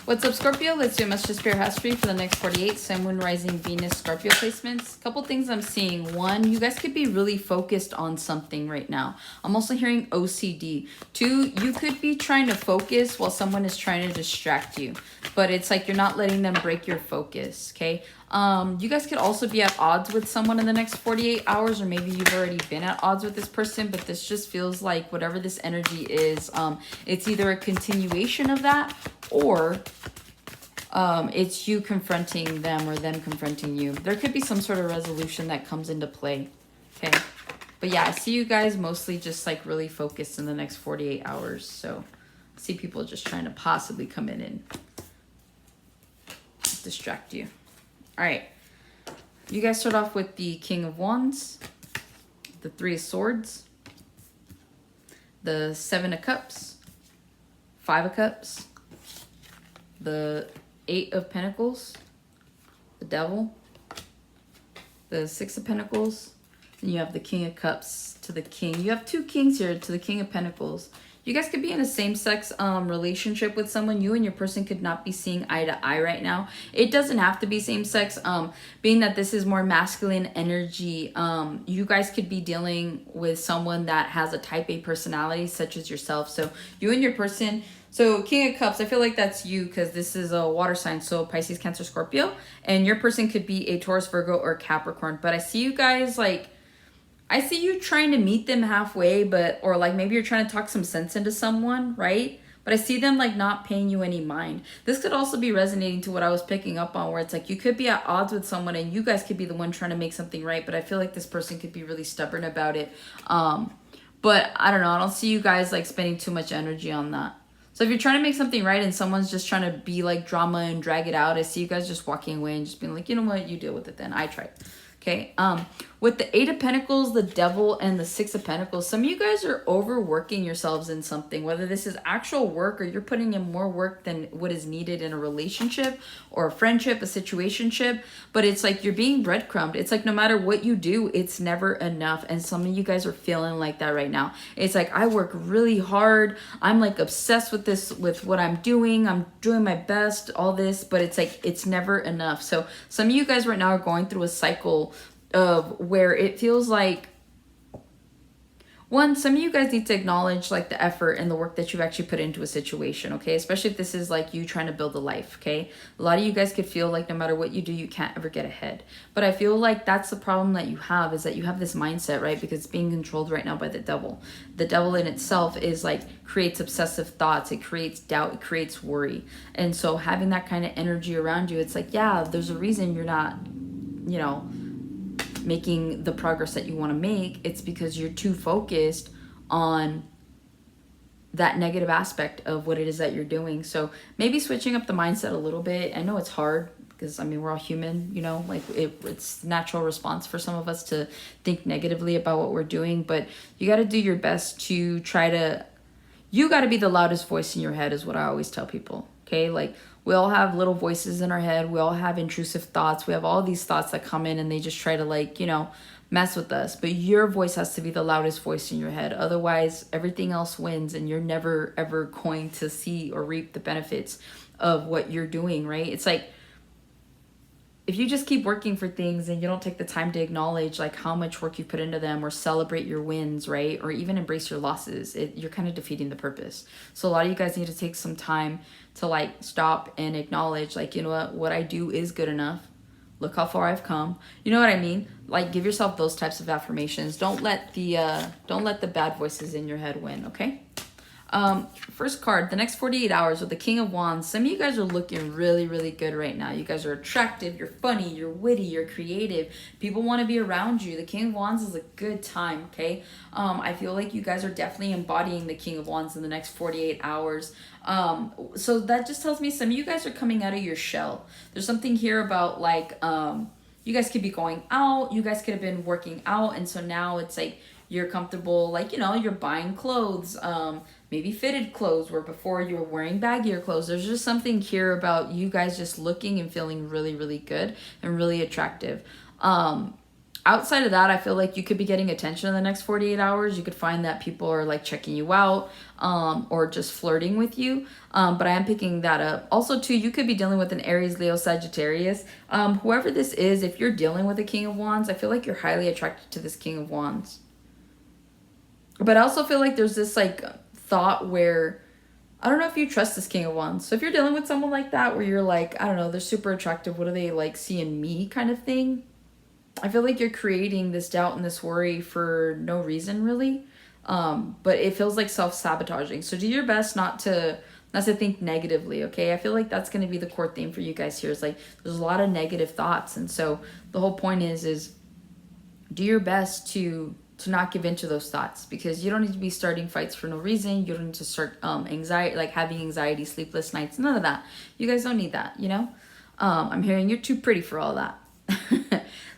What's up, Scorpio? Let's do a message spirit has for you for the next 48. Sun, Moon, Rising, Venus, Scorpio placements. Couple things I'm seeing. One, you guys could be really focused on something right now. I'm also hearing OCD. Two, you could be trying to focus while someone is trying to distract you. But it's like you're not letting them break your focus, okay? You guys could also be at odds with someone in the next 48 hours, or maybe you've already been at odds with this person, but this just feels like whatever this energy is, it's either a continuation of that, or it's you confronting them or them confronting you. There could be some sort of resolution that comes into play, okay? But yeah, I see you guys mostly just like really focused in the next 48 hours. So I see people just trying to possibly come in and distract you. All right, you guys start off with the King of Wands, the Three of Swords, the Seven of Cups, Five of Cups, the Eight of Pentacles, the Devil, the Six of Pentacles, and you have the King of Cups to the King. You have two kings here to the King of Pentacles. You guys could be in a same-sex relationship with someone. You and your person could not be seeing eye to eye right now. It doesn't have to be same-sex. Being that this is more masculine energy, you guys could be dealing with someone that has a type A personality, such as yourself. So you and your person... So King of Cups, I feel like that's you because this is a water sign. So Pisces, Cancer, Scorpio. And your person could be a Taurus, Virgo, or Capricorn. But I see you guys like... I see you trying to meet them halfway, or like maybe you're trying to talk some sense into someone, right? But I see them like not paying you any mind. This could also be resonating to what I was picking up on, where it's like you could be at odds with someone and you guys could be the one trying to make something right. But I feel like this person could be really stubborn about it. But I don't know. I don't see you guys like spending too much energy on that. So if you're trying to make something right and someone's just trying to be like drama and drag it out, I see you guys just walking away and just being like, you know what, you deal with it then. I tried. Okay, with the Eight of Pentacles, the Devil, and the Six of Pentacles, some of you guys are overworking yourselves in something, whether this is actual work or you're putting in more work than what is needed in a relationship or a friendship, a situationship, but it's like you're being breadcrumbed. It's like no matter what you do, it's never enough, and some of you guys are feeling like that right now. It's like, I work really hard. I'm like obsessed with this, with what I'm doing my best, all this, but it's like, it's never enough. So some of you guys right now are going through a cycle of where it feels like, one, some of you guys need to acknowledge like the effort and the work that you've actually put into a situation, okay? Especially if this is like you trying to build a life, okay? A lot of you guys could feel like no matter what you do, you can't ever get ahead. But I feel like that's the problem that you have, is that you have this mindset, right? Because it's being controlled right now by the devil. The devil in itself is like, creates obsessive thoughts, it creates doubt, it creates worry. And so having that kind of energy around you, it's like, yeah, there's a reason you're not, you know, making the progress that you want to make. It's because you're too focused on that negative aspect of what it is that you're doing. So maybe switching up the mindset a little bit. I know it's hard because, I mean, we're all human, you know, like it's natural response for some of us to think negatively about what we're doing, but you got to do your best to try to, you got to be the loudest voice in your head is what I always tell people. Okay, like we all have little voices in our head. We all have intrusive thoughts. We have all these thoughts that come in and they just try to like, you know, mess with us. But your voice has to be the loudest voice in your head. Otherwise, everything else wins and you're never, ever going to see or reap the benefits of what you're doing, right? It's like, if you just keep working for things and you don't take the time to acknowledge like how much work you put into them or celebrate your wins, right? Or even embrace your losses, you're kind of defeating the purpose. So a lot of you guys need to take some time to like stop and acknowledge like, you know what I do is good enough. Look how far I've come. You know what I mean? Like give yourself those types of affirmations. Don't let the bad voices in your head win, okay? First card, the next 48 hours with the King of Wands. Some of you guys are looking really, really good right now. You guys are attractive, you're funny, you're witty, you're creative. People want to be around you. The King of Wands is a good time, okay? I feel like you guys are definitely embodying the King of Wands in the next 48 hours. So that just tells me some of you guys are coming out of your shell. There's something here about like, you guys could be going out, you guys could have been working out, and so now it's like, you're comfortable, like, you know, you're buying clothes, maybe fitted clothes where before you were wearing baggier clothes. There's just something here about you guys just looking and feeling really, really good and really attractive. Outside of that, I feel like you could be getting attention in the next 48 hours. You could find that people are like checking you out, or just flirting with you. But I am picking that up. Also, too, you could be dealing with an Aries, Leo, Sagittarius. Whoever this is, if you're dealing with a King of Wands, I feel like you're highly attracted to this King of Wands. But I also feel like there's this like thought where, I don't know if you trust this King of Wands. So if you're dealing with someone like that, where you're like, I don't know, they're super attractive, what do they like see in me kind of thing? I feel like you're creating this doubt and this worry for no reason, really. But it feels like self-sabotaging. So do your best not to think negatively, okay? I feel like that's going to be the core theme for you guys here. Is like, there's a lot of negative thoughts. And so the whole point is do your best to not give into those thoughts, because you don't need to be starting fights for no reason. You don't need to start anxiety, like having anxiety, sleepless nights, none of that. You guys don't need that, you know? I'm hearing you're too pretty for all that.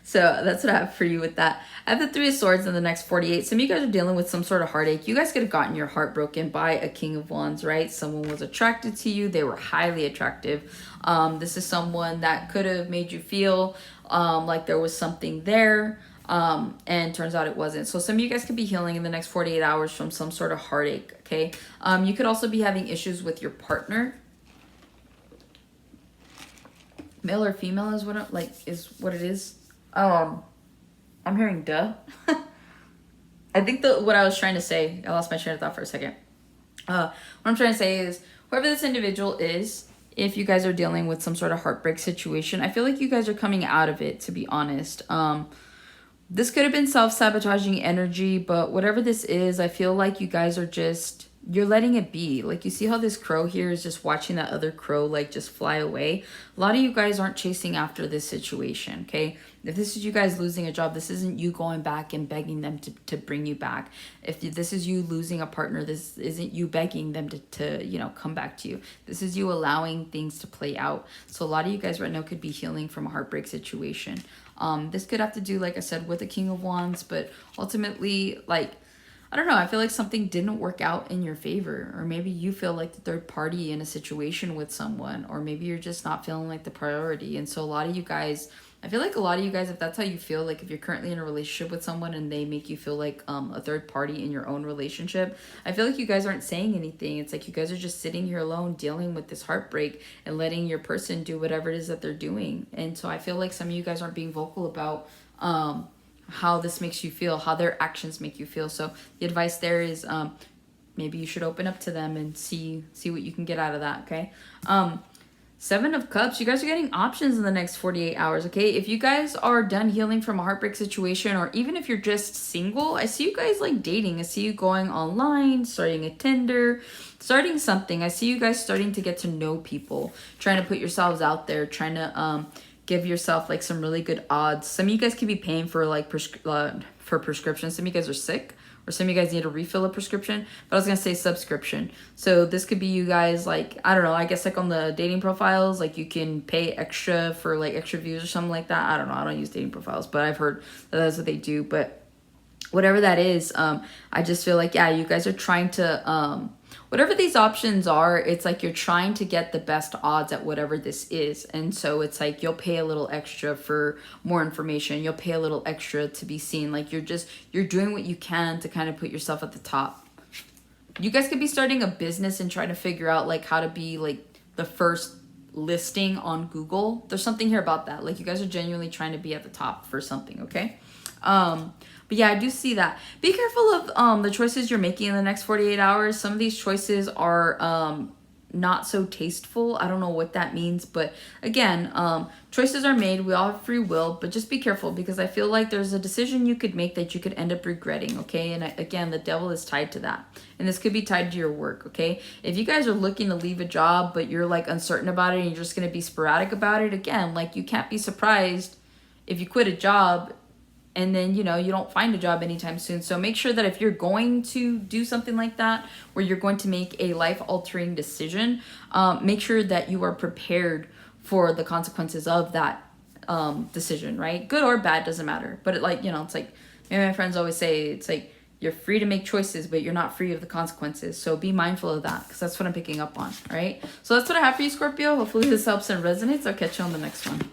So that's what I have for you with that. I have the Three of Swords in the next 48. Some of you guys are dealing with some sort of heartache. You guys could have gotten your heart broken by a King of Wands, right? Someone was attracted to you. They were highly attractive. This is someone that could have made you feel like there was something there. And turns out it wasn't. So some of you guys could be healing in the next 48 hours from some sort of heartache, okay? You could also be having issues with your partner. Male or female is what it is. I'm hearing duh. I think what I was trying to say, I lost my train of thought for a second. What I'm trying to say is, whoever this individual is, if you guys are dealing with some sort of heartbreak situation, I feel like you guys are coming out of it, to be honest. This could have been self-sabotaging energy, but whatever this is, I feel like you guys are just, you're letting it be. Like, you see how this crow here is just watching that other crow, like, just fly away? A lot of you guys aren't chasing after this situation, okay? If this is you guys losing a job, this isn't you going back and begging them to bring you back. If this is you losing a partner, this isn't you begging them to you know, come back to you. This is you allowing things to play out. So a lot of you guys right now could be healing from a heartbreak situation. This could have to do, like I said, with the King of Wands, but ultimately, like, I don't know, I feel like something didn't work out in your favor, or maybe you feel like the third party in a situation with someone, or maybe you're just not feeling like the priority. And so a lot of you guys, I feel like a lot of you guys, if that's how you feel, like if you're currently in a relationship with someone and they make you feel like a third party in your own relationship, I feel like you guys aren't saying anything. It's like you guys are just sitting here alone dealing with this heartbreak and letting your person do whatever it is that they're doing. And so I feel like some of you guys aren't being vocal about how this makes you feel, how their actions make you feel. So the advice there is maybe you should open up to them and see what you can get out of that, okay? Seven of Cups, you guys are getting options in the next 48 hours, okay? If you guys are done healing from a heartbreak situation, or even if you're just single, I see you guys like dating. I see you going online, starting a Tinder, starting something. I see you guys starting to get to know people, trying to put yourselves out there, trying to give yourself like some really good odds. Some of you guys could be paying for like for prescriptions. Some of you guys are sick, or some of you guys need to refill a prescription, but I was gonna say subscription. So this could be you guys, like, I don't know, I guess like on the dating profiles, like you can pay extra for like extra views or something like that. I don't know, I don't use dating profiles, but I've heard that that's what they do. But whatever that is, I just feel like, yeah, you guys are trying to, whatever these options are, it's like you're trying to get the best odds at whatever this is. And so it's like you'll pay a little extra for more information. You'll pay a little extra to be seen. Like you're doing what you can to kind of put yourself at the top. You guys could be starting a business and trying to figure out like how to be like the first listing on Google. There's something here about that. Like you guys are genuinely trying to be at the top for something, okay? But yeah, I do see that. Be careful of the choices you're making in the next 48 hours. Some of these choices are not so tasteful. I don't know what that means, but again, choices are made. We all have free will, but just be careful, because I feel like there's a decision you could make that you could end up regretting, okay? And again, the devil is tied to that. And this could be tied to your work, okay? If you guys are looking to leave a job, but you're like uncertain about it and you're just going to be sporadic about it, again, like you can't be surprised if you quit a job and then, you know, you don't find a job anytime soon. So make sure that if you're going to do something like that, where you're going to make a life-altering decision, make sure that you are prepared for the consequences of that decision, right? Good or bad, doesn't matter. But it, like, you know, it's like, me and my friends always say, it's like, you're free to make choices, but you're not free of the consequences. So be mindful of that, because that's what I'm picking up on, right? So that's what I have for you, Scorpio. Hopefully this helps and resonates. I'll catch you on the next one.